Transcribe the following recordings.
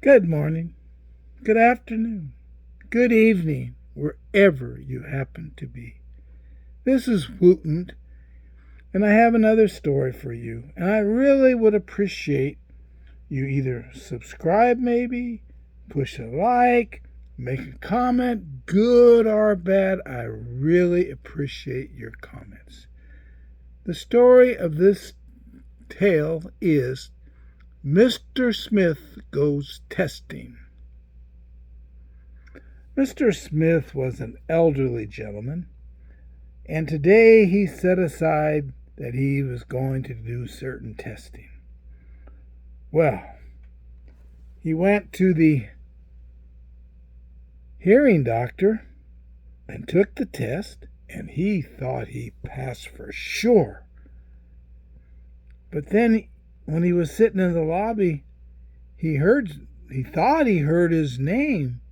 Good morning, good afternoon, good evening, wherever you happen to be. This is Wooten, and I have another story for you. And I really would appreciate you either subscribe, maybe, push a like, make a comment, good or bad. I really appreciate your comments. The story of this tale is Mr. Smith Goes Testing. Mr. Smith was an elderly gentleman, and today he set aside that he was going to do certain testing. Well, he went to the hearing doctor and took the test, and he thought he passed for sure. But then when he was sitting in the lobby, he thought he heard his name.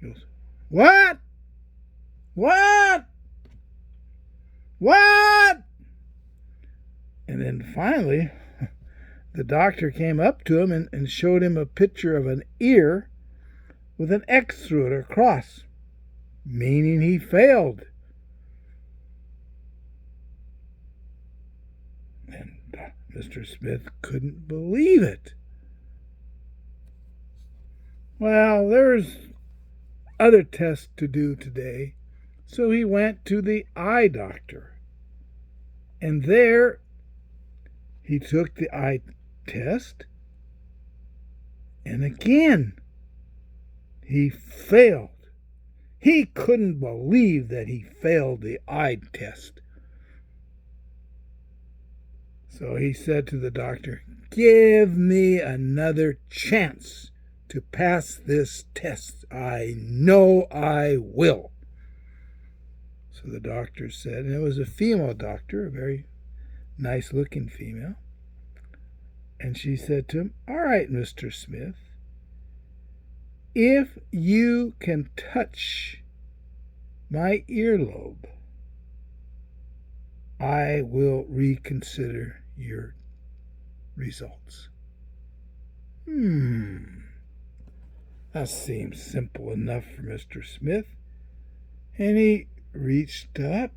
He goes, "What? What? What?" And then finally, the doctor came up to him and showed him a picture of an ear with an X through it across, meaning he failed. And Mr. Smith couldn't believe it. Well, there's other tests to do today, so he went to the eye doctor. And there he took the eye test, and again he failed. He couldn't believe that he failed the eye test. So he said to the doctor, "Give me another chance to pass this test. I know I will." So the doctor said, and it was a female doctor, a very nice looking female. And she said to him, "All right, Mr. Smith, if you can touch my earlobe, I will reconsider your results." That seems simple enough for Mr. Smith. And he reached up,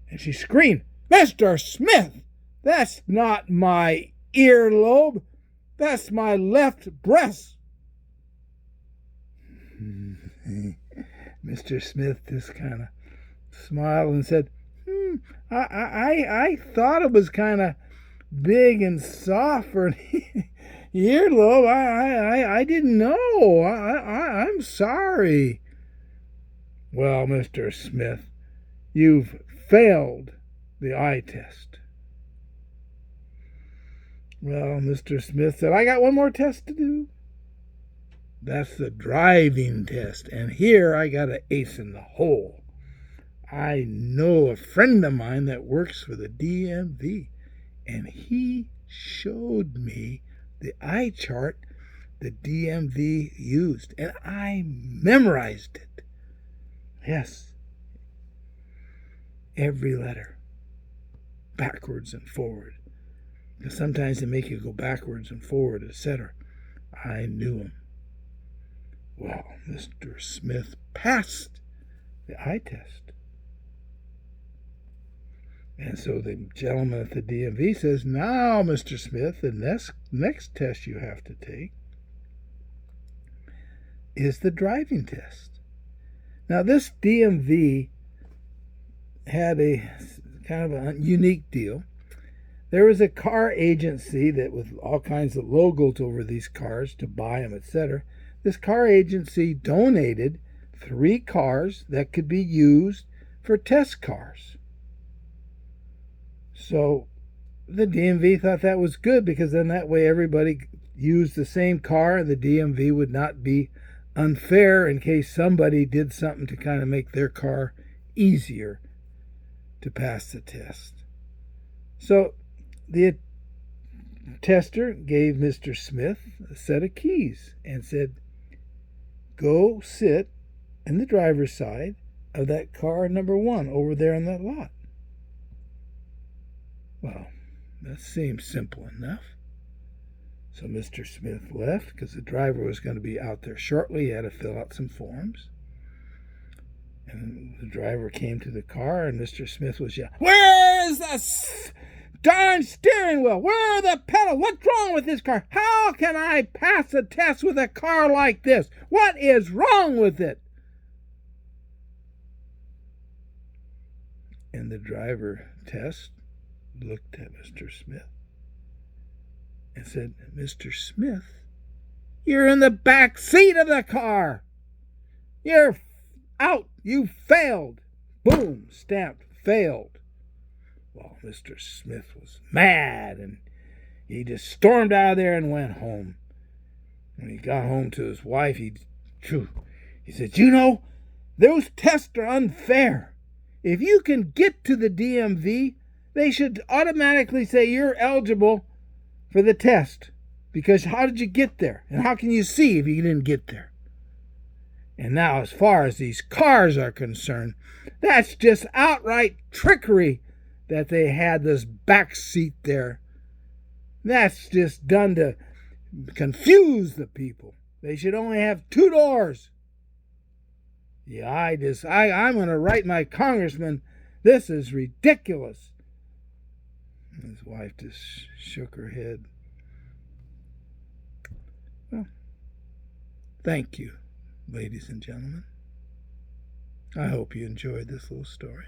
and she screamed, "Mr. Smith, that's not my earlobe. That's my left breast." Mr. Smith just kind of smiled and said, I thought it was kind of big and soft for an earlobe. I didn't know. I'm sorry." "Well, Mr. Smith, you've failed the eye test." Well, Mr. Smith said, "I got one more test to do. That's the driving test. And here I got an ace in the hole. I know a friend of mine that works for the DMV, and he showed me the eye chart the DMV used, and I memorized it. Yes, every letter, backwards and forward. Because sometimes they make you go backwards and forward, etc. I knew him. Well, Mr. Smith passed the eye test. And so the gentleman at the DMV says, "Now, Mr. Smith, the next test you have to take is the driving test." Now, this DMV had a kind of a unique deal. There was a car agency that with all kinds of logos over these cars to buy them, etc. This car agency donated 3 cars that could be used for test cars. So the DMV thought that was good, because then that way everybody used the same car, and the DMV would not be unfair in case somebody did something to kind of make their car easier to pass the test. So the tester gave Mr. Smith a set of keys and said, "Go sit in the driver's side of that car number 1 over there on that lot." Well, that seems simple enough. So Mr. Smith left because the driver was going to be out there shortly. He had to fill out some forms. And the driver came to the car, and Mr. Smith was yelling, "Where is the darn steering wheel? Where are the pedals? What's wrong with this car? How can I pass a test with a car like this? What is wrong with it?" And the driver test looked at Mr. Smith and said, "Mr. Smith, you're in the back seat of the car. You're out. You failed." Boom, stamped, failed. Well, Mr. Smith was mad, and he just stormed out of there and went home. When he got home to his wife, he said, "You know, those tests are unfair. If you can get to the DMV, they should automatically say you're eligible for the test. Because how did you get there? And how can you see if you didn't get there?" And now, as far as these cars are concerned, that's just outright trickery that they had this back seat there. That's just done to confuse the people. They should only have 2 doors. Yeah, I'm going to write my congressman, this is ridiculous. And his wife just shook her head. Well, thank you, ladies and gentlemen. I hope you enjoyed this little story.